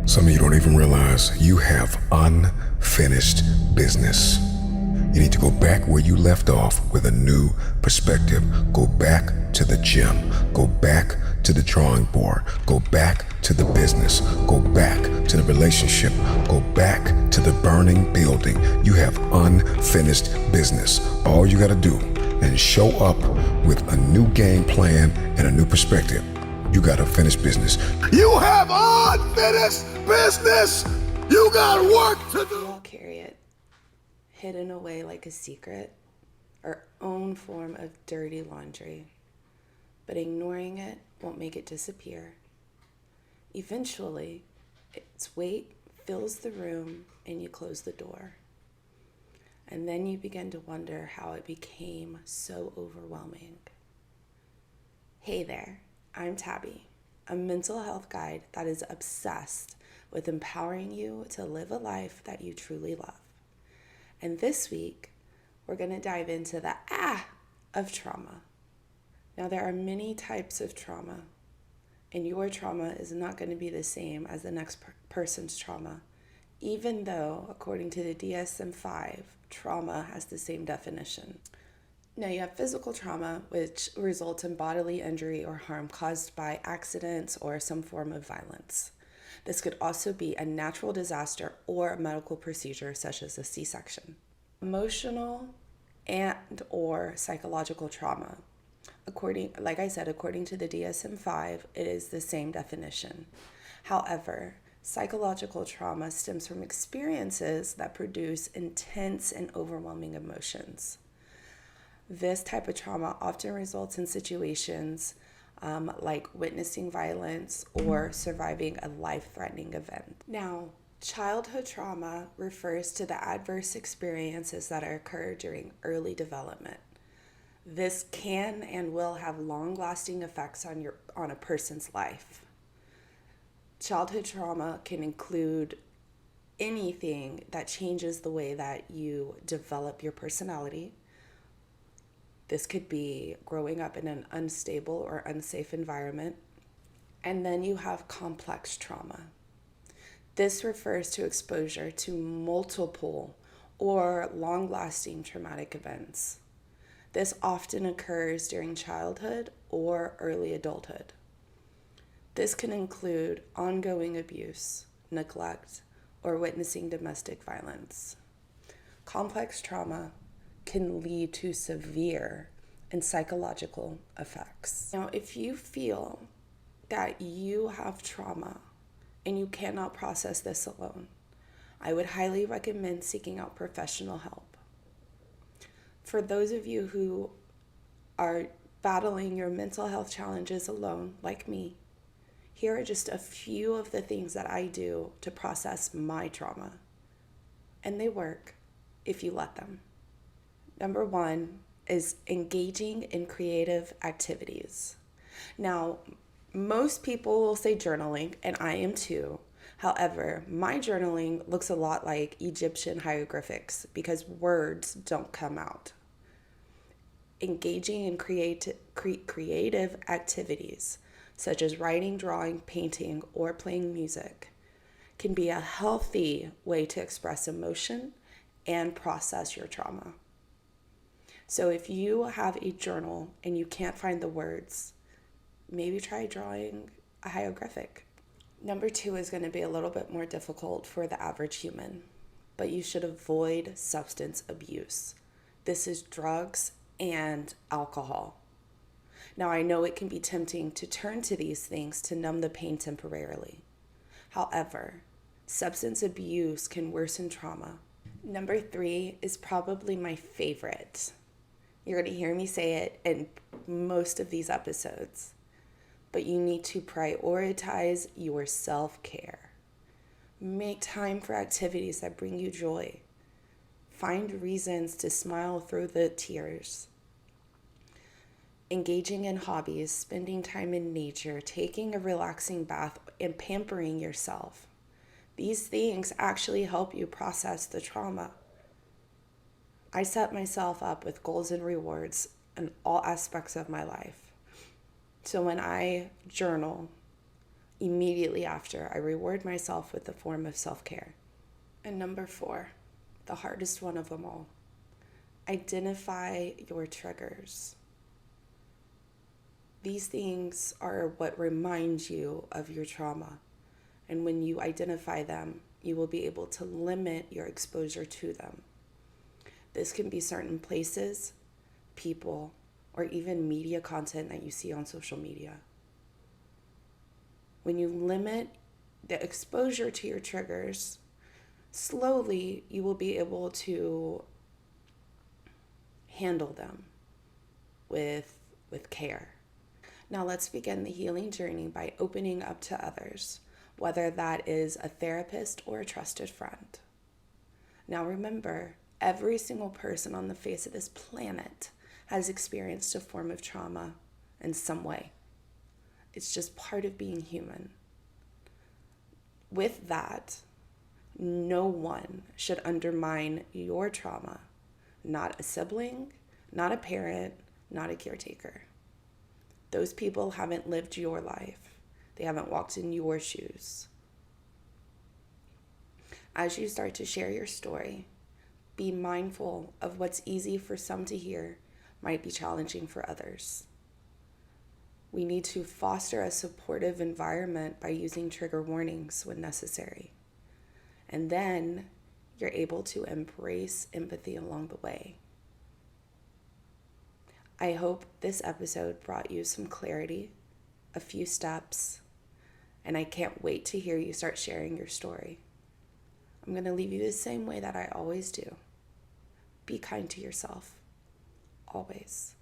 Some of you don't even realize you have unfinished business. You need to go back where you left off with a new perspective. Go back to the gym. Go back to the drawing board. Go back to the business. Go back to the relationship. Go back to the burning building. You have unfinished business. All you got to do is show up with a new game plan and a new perspective. You got to finish business. You have unfinished business. You got work to do. We all carry it hidden away like a secret, our own form of dirty laundry. But ignoring it won't make it disappear. Eventually, its weight fills the room and you close the door. And then you begin to wonder how it became so overwhelming. Hey there. I'm Tabby, a mental health guide that is obsessed with empowering you to live a life that you truly love. And this week, we're going to dive into the of trauma. Now, there are many types of trauma, and your trauma is not going to be the same as the next person's trauma, even though, according to the DSM-5, trauma has the same definition. Now, you have physical trauma, which results in bodily injury or harm caused by accidents or some form of violence. This could also be a natural disaster or a medical procedure, such as a C-section. Emotional and or psychological trauma. According to the DSM-5, it is the same definition. However, psychological trauma stems from experiences that produce intense and overwhelming emotions. This type of trauma often results in situations like witnessing violence or surviving a life-threatening event. Now, childhood trauma refers to the adverse experiences that occur during early development. This can and will have long-lasting effects on a person's life. Childhood trauma can include anything that changes the way that you develop your personality. This could be growing up in an unstable or unsafe environment. And then you have complex trauma. This refers to exposure to multiple or long-lasting traumatic events. This often occurs during childhood or early adulthood. This can include ongoing abuse, neglect, or witnessing domestic violence. Complex trauma can lead to severe and psychological effects. Now, if you feel that you have trauma and you cannot process this alone, I would highly recommend seeking out professional help. For those of you who are battling your mental health challenges alone, like me, here are just a few of the things that I do to process my trauma. And they work if you let them. Number one is engaging in creative activities. Now, most people will say journaling, and I am too. However, my journaling looks a lot like Egyptian hieroglyphics because words don't come out. Engaging in creative activities, such as writing, drawing, painting, or playing music, can be a healthy way to express emotion and process your trauma. So if you have a journal and you can't find the words, maybe try drawing a hieroglyphic. Number two is going to be a little bit more difficult for the average human, but you should avoid substance abuse. This is drugs and alcohol. Now, I know it can be tempting to turn to these things to numb the pain temporarily. However, substance abuse can worsen trauma. Number three is probably my favorite. You're going to hear me say it in most of these episodes, but you need to prioritize your self-care. Make time for activities that bring you joy. Find reasons to smile through the tears. Engaging in hobbies, spending time in nature, taking a relaxing bath, and pampering yourself. These things actually help you process the trauma. I set myself up with goals and rewards in all aspects of my life. So when I journal, Immediately after, I reward myself with a form of self-care. And number 4, the hardest one of them all. Identify your triggers. These things are what remind you of your trauma. And when you identify them, you will be able to limit your exposure to them. This can be certain places, people, or even media content that you see on social media. When you limit the exposure to your triggers, slowly you will be able to handle them with care. Now let's begin the healing journey by opening up to others, whether that is a therapist or a trusted friend. Now remember, every single person on the face of this planet has experienced a form of trauma in some way. It's just part of being human. With that, no one should undermine your trauma. Not a sibling, not a parent, not a caretaker. Those people haven't lived your life. They haven't walked in your shoes. As you start to share your story, be mindful of what's easy for some to hear might be challenging for others. We need to foster a supportive environment by using trigger warnings when necessary. And then you're able to embrace empathy along the way. I hope this episode brought you some clarity, a few steps, and I can't wait to hear you start sharing your story. I'm going to leave you the same way that I always do. Be kind to yourself, always.